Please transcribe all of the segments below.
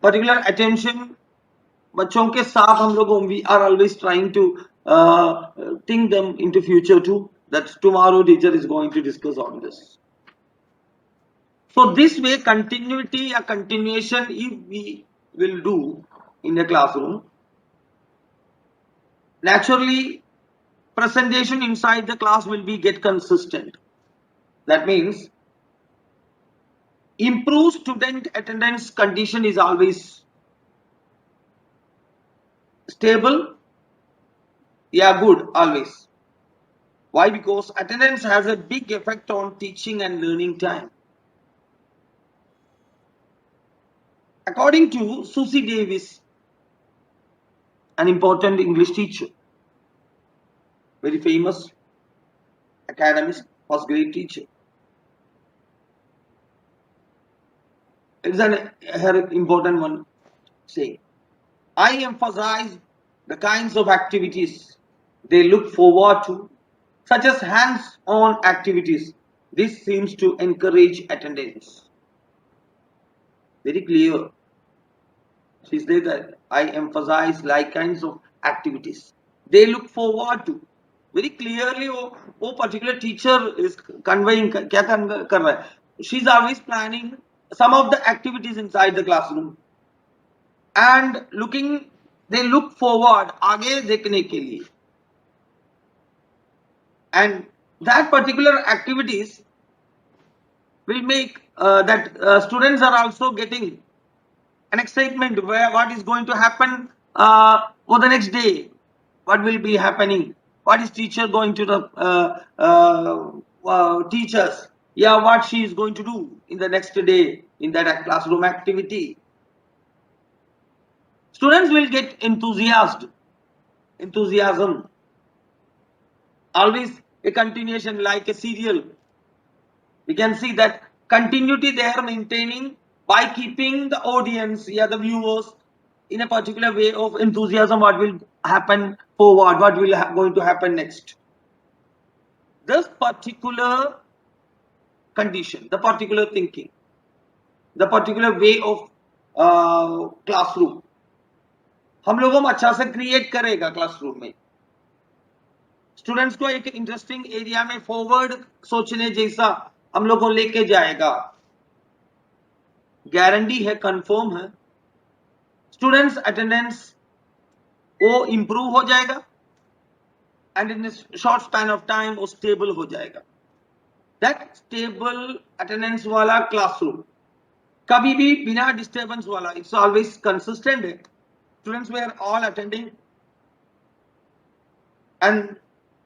particular attention बच्चों के साथ हम लोग we are always trying to think them into future too. That tomorrow teacher is going to discuss on this. So this way continuity or continuation if we will do in the classroom, naturally presentation inside the class will be get consistent. That means improved student attendance condition is always stable, yeah, good always. Why? Because attendance has a big effect on teaching and learning time. According to Susie Davis, an important English teacher, very famous academist, first grade teacher, it's her important one saying, I emphasize the kinds of activities they look forward to, such as hands-on activities. This seems to encourage attendance. Very clear. She said that I emphasize like kinds of activities they look forward to. Very clearly वो particular teacher is conveying क्या कर रहा है. She's always planning some of the activities inside the classroom and they look forward आगे देखने के लिए, and that particular activities will make that students are also getting an excitement where what is going to happen for the next day, what will be happening, what is teacher going to teach us, yeah, what she is going to do in the next day in that classroom activity. Students will get enthusiasm, always a continuation like a serial. We can see that continuity they are maintaining by keeping the audience, yeah, the viewers in a particular way of enthusiasm, what will happen forward, what will going to happen next. This particular condition, the particular thinking, the particular way of classroom हम लोगों में अच्छा से create करेगा classroom में, students को एक interesting area में फॉरवर्ड सोचने जैसा हम लोग को लेके जाएगा. गारंटी है, कंफर्म है, स्टूडेंट्स अटेंडेंस वो इंप्रूव हो जाएगा and in short span of time वो स्टेबल हो जाएगा. दैट स्टेबल अटेंडेंस वाला क्लासरूम कभी भी बिना डिस्टर्बेंस वाला, इट्स ऑलवेज कंसिस्टेंट है. स्टूडेंट्स वे are all attending and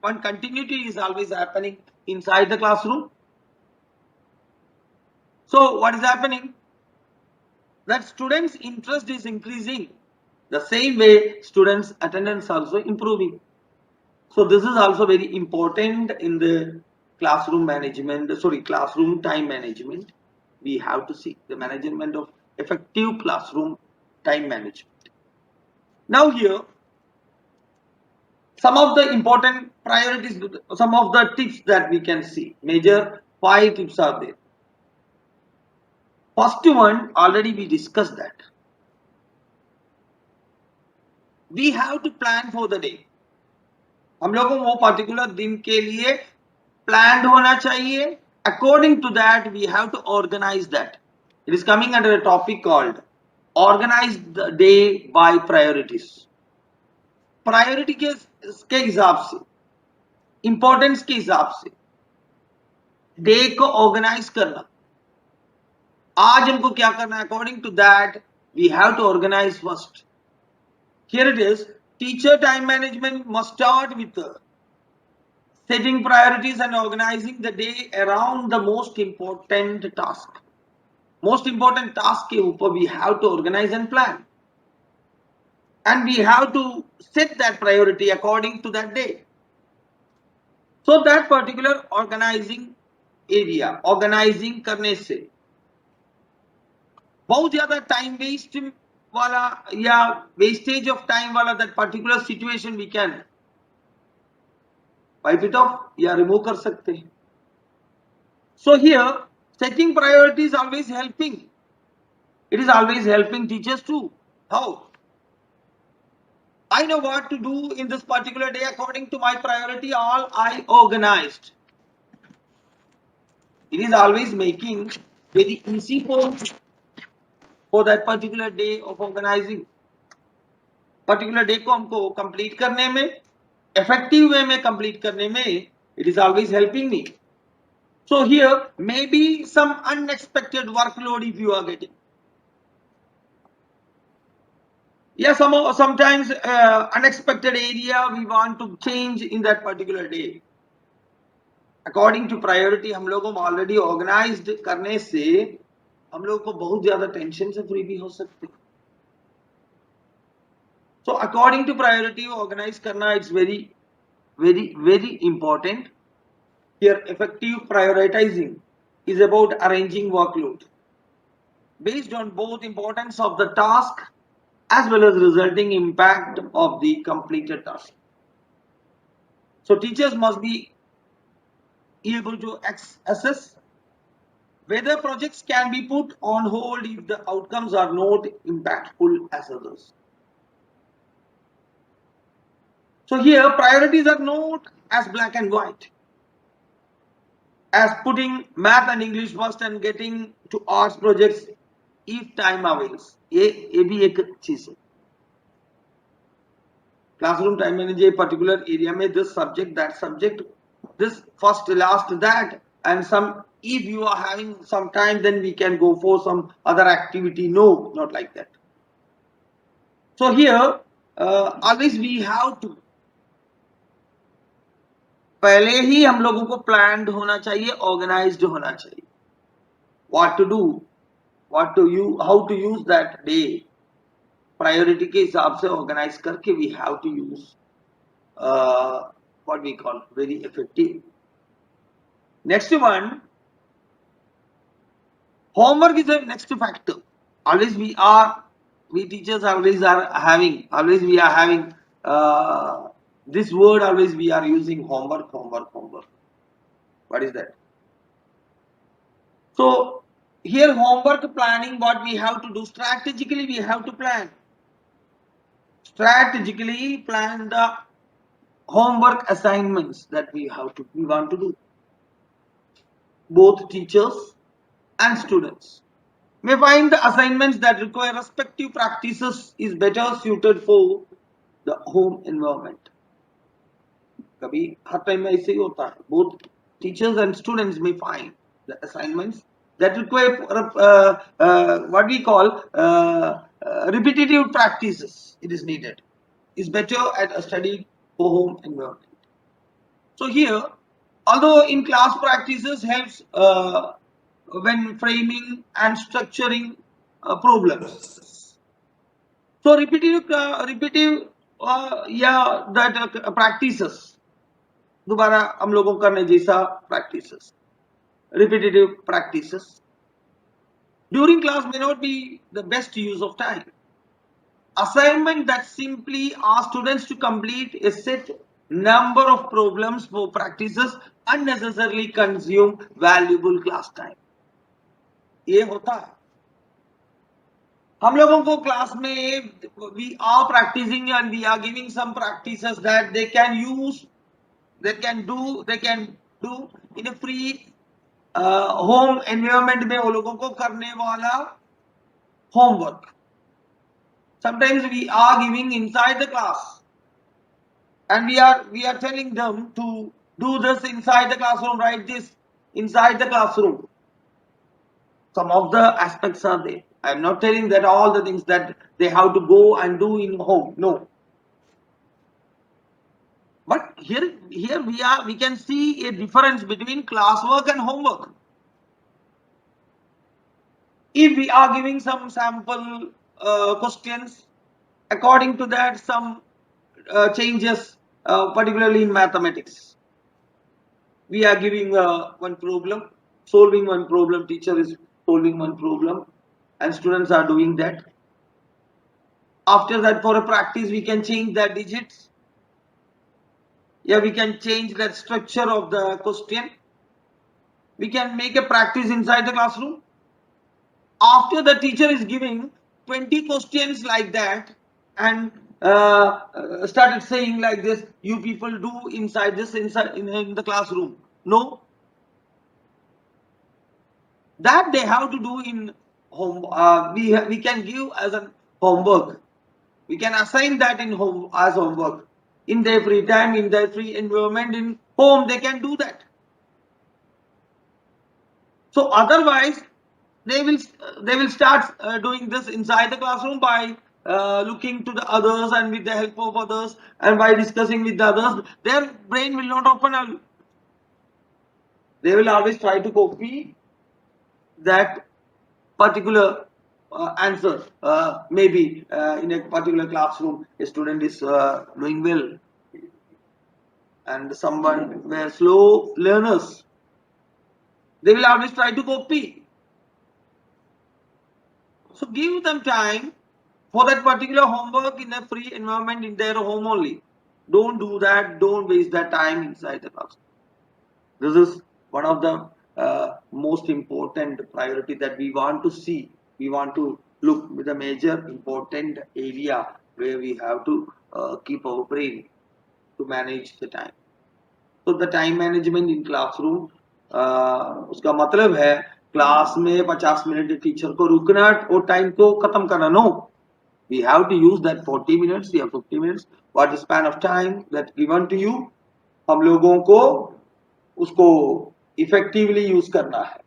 one continuity is always happening inside the classroom. So what is happening? That students' interest is increasing. The same way students' attendance also improving. So this is also very important in the classroom management, classroom time management. We have to see the management of effective classroom time management. Now here, some of the important priorities, some of the tips that we can see. Major 5 tips are there. First one, already we discussed that. We have to plan for the day. हम लोगों को वो particular दिन के लिए planned होना चाहिए. According to that, we have to organize that. It is coming under a topic called organize the day by priorities. Priority के हिसाब से, इंपॉर्टेंस के हिसाब से डे को ऑर्गेनाइज करना. आज हमको क्या करना है, according to that we have to organise first. Here it is, teacher time management must start with setting priorities and organizing the day around the most important task. Most important task के ऊपर we have to organize and plan. And we have to set that priority according to that day. So that particular organizing area, organizing करने से बहुत ज्यादा time waste वाला या wastage of time वाला that particular situation we can wipe it off या remove कर सकते हैं. So here setting priorities always helping. It is always helping teachers too. How? I know what to do in this particular day according to my priority, all I organized. It is always making very easy for that particular day of organizing. Particular day को हमको complete करने में, effective way में complete करने में, it is always helping me. So here maybe some unexpected workload if you are getting. Yeah, sometimes unexpected area we want to change in that particular day. According to priority हम लोगों को already organized करने से हम लोगों को बहुत ज्यादा टेंशन से फ्री भी हो सकते. So according to priority organize करना, it's very very important. Here effective prioritizing is about arranging workload based on both importance of the task as well as resulting impact of the completed task. So teachers must be able to assess whether projects can be put on hold if the outcomes are not impactful as others. So here priorities are not as black and white as putting math and English first and getting to arts projects if time avails. ये भी एक चीज है. Classroom time manager particular area में this subject, that subject, this first, last, that, and some. If you are having some time, then we can go for some other activity. No, not like that. So here, always we have to. पहले ही हम लोगों को planned होना चाहिए, organized होना चाहिए. What to do, what to use, how to use that day. Priority के हिसाब से organize करके we have to use what we call very effective. Next one, homework is the next factor. Always we teachers always are having this word, always we are using homework. What is that? So here homework planning, what we have to do strategically, we have to plan. Strategically plan the homework assignments that we want to do. Both teachers and students may find the assignments that require respective practices is better suited for the home environment. कभी हर time में ऐसे ही होता है. Both teachers and students may find the assignments that require what we call repetitive practices. It is needed. Is better at a study for home environment. So here, although in class practices helps when framing and structuring problems. So repetitive that practices दोबारा हम लोगों करने जैसा practices, repetitive practices during class may not be the best use of time. Assignment that simply ask students to complete a set number of problems for practices unnecessarily consume valuable class time. ये होता है. हम लोगों को class में we are practicing and we are giving some practices that they can use, they can do in a free home environment में वो लोगों को करने वाला homework. Sometimes we are giving inside the class and we are telling them to do this inside the classroom, write this inside the classroom. Some of the aspects are there. I am not telling that all the things that they have to go and do in home. No. But here we can see a difference between classwork and homework. If we are giving some sample questions, according to that some changes, particularly in mathematics. We are giving one problem, solving one problem, teacher is solving one problem and students are doing that. After that, for a practice, we can change the digits. Yeah, we can change the structure of the question. We can make a practice inside the classroom. after the teacher is giving 20 questions like that and started saying like this, you people do inside in the classroom. No, that they have to do in home. We can give as a homework. We can assign that in home as homework in their free time, in their free environment, in home they can do that. So otherwise they will start doing this inside the classroom by looking to the others and with the help of others and by discussing with the others. Their brain will not open. They will always try to copy that particular answer. Maybe in a particular classroom a student is doing well and someone were slow learners, they will always try to copy. So give them time for that particular homework in a free environment in their home only. Don't do that. Don't waste that time inside the class. This is one of the most important priority that we want to see. We want to look with a major important area where we have to keep our brain to manage the time. So the time management in classroom, उसका मतलब है class में 50 minute teacher को रुकना और time को खत्म करना. No, we have to use that 40 minutes या 50 minutes, what the span of time that given to you, हम लोगों को उसको इफेक्टिवली यूज करना है.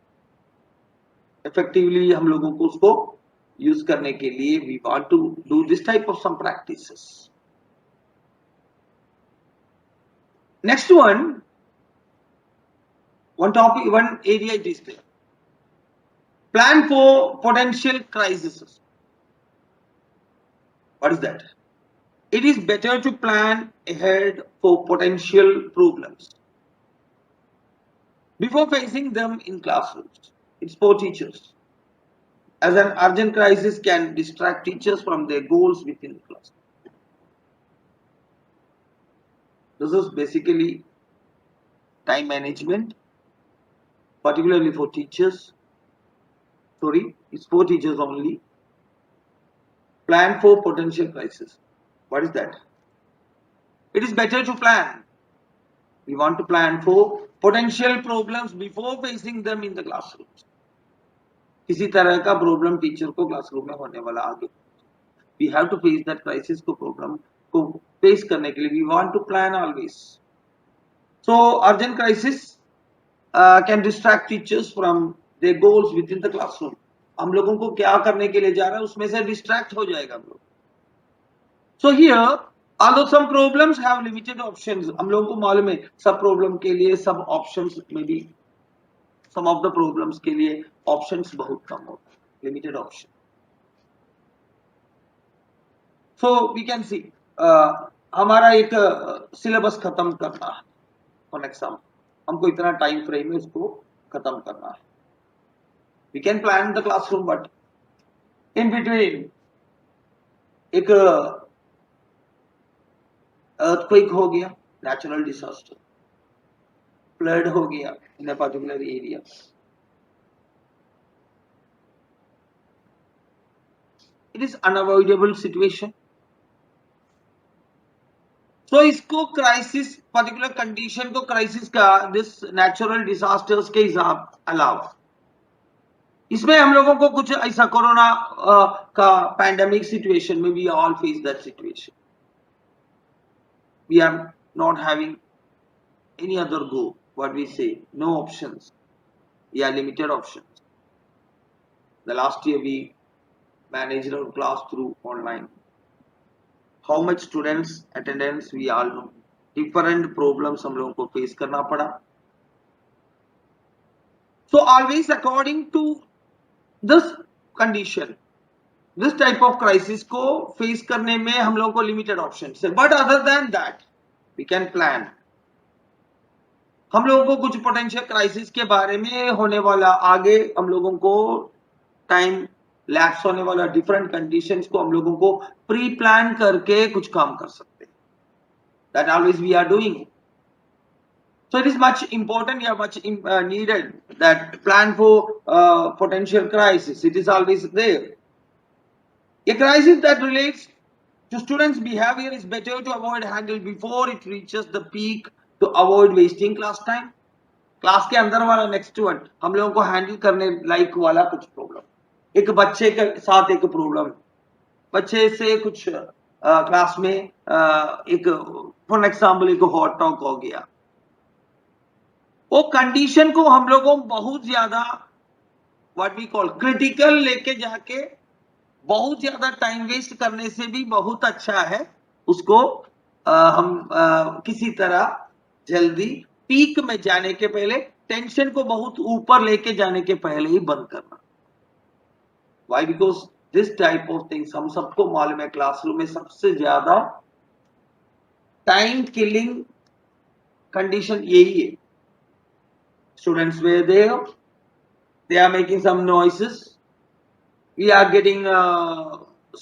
इफेक्टिवली हम लोगों को उसको यूज करने के लिए we want to do this type of some practices. Next one topic, one area it is there. Plan for potential crises. What is that? It is better to plan ahead for potential problems before facing them in classrooms. It's for teachers, as an urgent crisis can distract teachers from their goals within the class. This is basically time management, particularly for teachers. Sorry, it's for teachers only. Plan for potential crisis. What is that? It is better to plan. We want to plan for potential problems before facing them in the classrooms. किसी तरह का problem teacher को classroom में होने वाला आगे, we have to face that crisis को problem को फेस करने के लिए we want to plan always. So urgent crisis can distract teachers from their goals within the classroom. हम लोगों को क्या करने के लिए जा रहा है उसमें से डिस्ट्रैक्ट हो जाएगा हम लोग. So here, although some problems have limited options, हम लोगों को मालूम है सब प्रॉब्लम के लिए सब ऑप्शंस में भी some of the problems के लिए options बहुत कम होते हैं, limited option. So we can see हमारा एक सिलेबस खत्म करना है फॉर एग्जाम्पल, हमको इतना टाइम फ्रेम में उसको खत्म करना है. We can plan the classroom, but in between एक earthquake हो गया, natural disaster, flood हो गया in a particular area. It is unavoidable situation. So इसको क्राइसिस, पर्टिकुलर कंडीशन को क्राइसिस का, दिस नेचुरल डिजास्टर्स के हिसाब अलावा इसमें हम लोगों को कुछ ऐसा कोरोना का पैंडेमिक सिचुएशन में we all face that situation. We are not having any other go, what we say, no options या limited options. The last year we managed our class through online. How much students attendance we all know. Different problems हम लोगों को face करना पड़ा. So always according to this condition, this type of crisis को face करने में हम लोगों को limited options है. But other than that, we can plan. हम लोगों को कुछ potential crisis के बारे में होने वाला आगे हम लोगों को time लैप्स होने वाला डिफरेंट कंडीशंस को हम लोगों को प्री प्लान करके कुछ काम कर सकते हैं. That always we are doing. So it is much important, yeah, much needed, that plan for potential crisis. It is always there. A crisis that relates to students' behavior is better to avoid handle before it reaches the peak to avoid wasting class time. Class के अंदर वाला next one हम लोगों को handle करने like वाला कुछ problem, एक बच्चे के साथ एक प्रॉब्लम, बच्चे से कुछ क्लास में एक फॉर एग्जांपल एक हॉट टॉक हो गया, वो कंडीशन को हम लोगों बहुत ज्यादा व्हाट वी कॉल क्रिटिकल लेके जाके बहुत ज्यादा टाइम वेस्ट करने से भी बहुत अच्छा है उसको हम किसी तरह जल्दी पीक में जाने के पहले, टेंशन को बहुत ऊपर लेके जाने के पहले ही बंद करना। Why? Because this type of things हम सबको मालूम है, क्लासरूम में सबसे ज्यादा टाइम किलिंग कंडीशन यही है। Students were there, they are making some noises, we are getting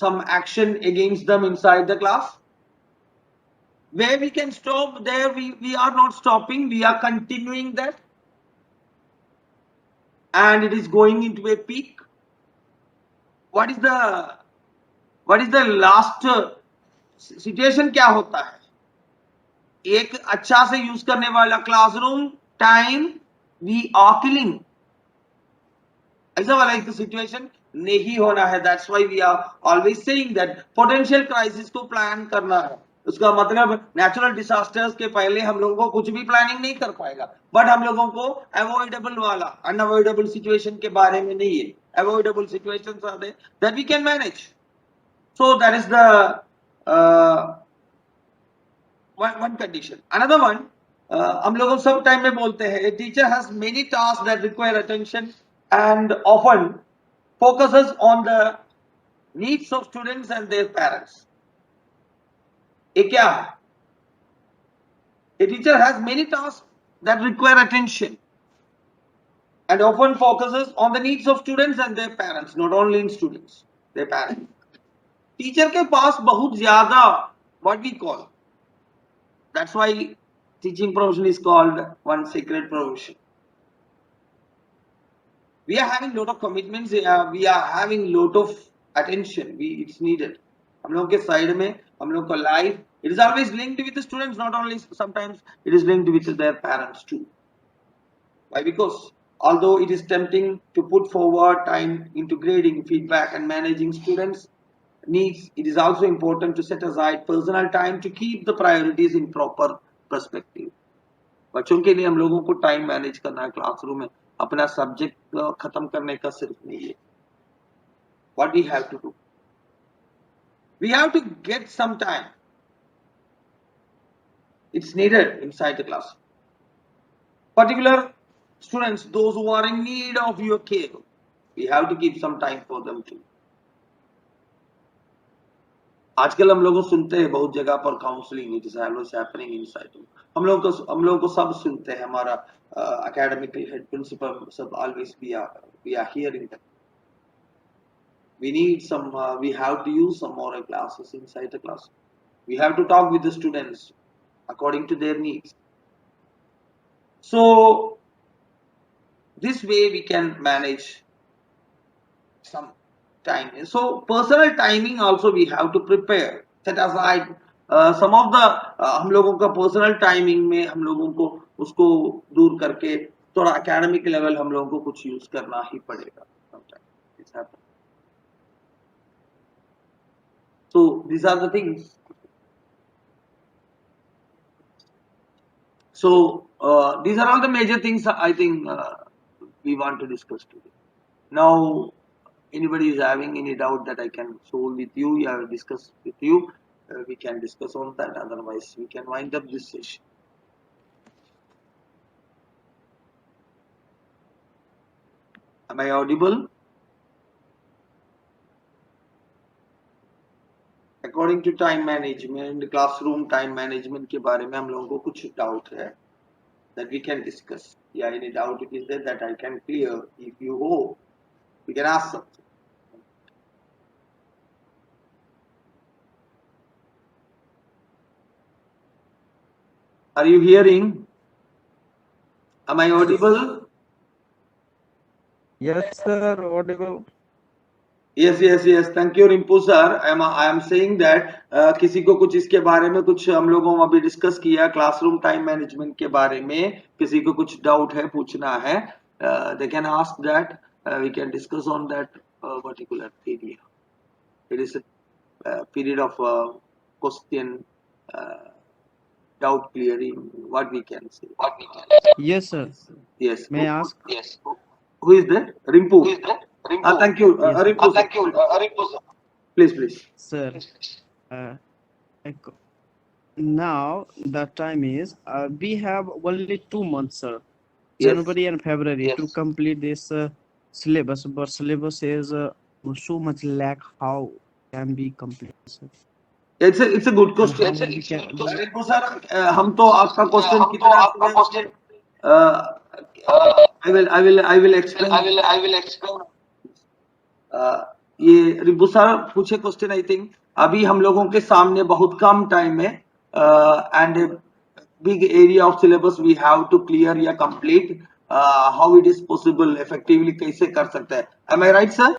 some action against them inside the class. Where we can stop, there we are not stopping, we are continuing that, and it is going into a peak. What is the last situation? क्या होता है, एक अच्छा से use करने वाला classroom time we are killing, ऐसा वाला एक सिचुएशन नहीं होना है। That's why we are always saying that potential crisis को प्लान करना है। उसका मतलब नेचुरल डिजास्टर्स के पहले हम लोगों को कुछ भी प्लानिंग नहीं कर पाएगा, बट हम लोगों को अवॉइडेबल वाला अनअवॉइडेबल सिचुएशन के बारे में नहीं है। Avoidable situations are there that we can manage. So that is the one condition. Another one, हम लोग सब टाइम में बोलते हैं, a teacher has many tasks that require attention and often focuses on the needs of students and their parents. ये क्या है? A teacher has many tasks that require attention and often focuses on the needs of students and their parents, not only in students, their parents. Teacher के पास बहुत ज्यादा what we call, that's why teaching profession is called one sacred profession. We are having lot of commitments, we are having lot of attention, it's needed. हम लोगों के side में हम लोगों का life, it is always linked with the students, not only, sometimes it is linked with their parents too. Why? Because although it is tempting to put forward time into grading, feedback and managing students needs, it is also important to set aside personal time to keep the priorities in proper perspective. बच्चों के लिए हम लोगों को time manage करना है classroom में, अपना सब्जेक्ट खत्म करने का सिर्फ नहीं है। What we have to do, we have to get some time, it's needed inside the class. Particular students, those who are in need of your care, we have to give some time for them too. आजकल हम लोग सुनते हैं बहुत जगह पर counselling it is happening inside, हम लोग को सब सुनते हैं, हमारा एकेडमिक हेड प्रिंसिपल सब always we are hearing that we need some we have to use some more classes inside the class, we have to talk with the students according to their needs, so this way we can manage some time. So personal timing also we have to prepare, set aside some of the हम लोगों का personal timing में हम लोगों को उसको दूर करके थोड़ा एकेडमिक लेवल हम लोगों को कुछ यूज करना ही पड़ेगा sometimes. So these are the things. So these are all the major things I think we want to discuss today. Now anybody is having any doubt that I can solve with you, I will discuss with you, we can discuss on that, otherwise we can wind up this session. Am I audible? According to time management, classroom time management के बारे में हम लोगों को कुछ doubt है that we can discuss. Yeah, any doubt it is there that I can clear. If you hope, we can ask something. Are you hearing? Am I audible? Yes, sir, audible. Yes. Thank you, Rimpu sir. I am saying that किसी को कुछ इसके बारे में कुछ हम लोगों अभी डिस्कस किया क्लासरूम टाइम मैनेजमेंट के बारे में, किसी को कुछ डाउट है पूछना है, they can ask that. We can discuss on that particular area. It is a period of question, doubt clearing, what we can say. Yes, sir. Yes. May I ask? Who is that? Rimpu. Thank you, Yes, sir. Rimpu sir. Please. Sir, uh, ac- now the time is we have only 2 months, sir, Yes. January and February, to complete this syllabus. But syllabus is so much lack. How can be complete, sir? It's a good And question. how we can? Rimpu sir, हम तो आपका question कितना सुने I will explain. ये Ribu sir पूछे question I think अभी हम लोगों के सामने बहुत कम टाइम है and big area of syllabus we have to clear या complete how it is possible effectively कैसे कर सकते हैं एम आई राइट सर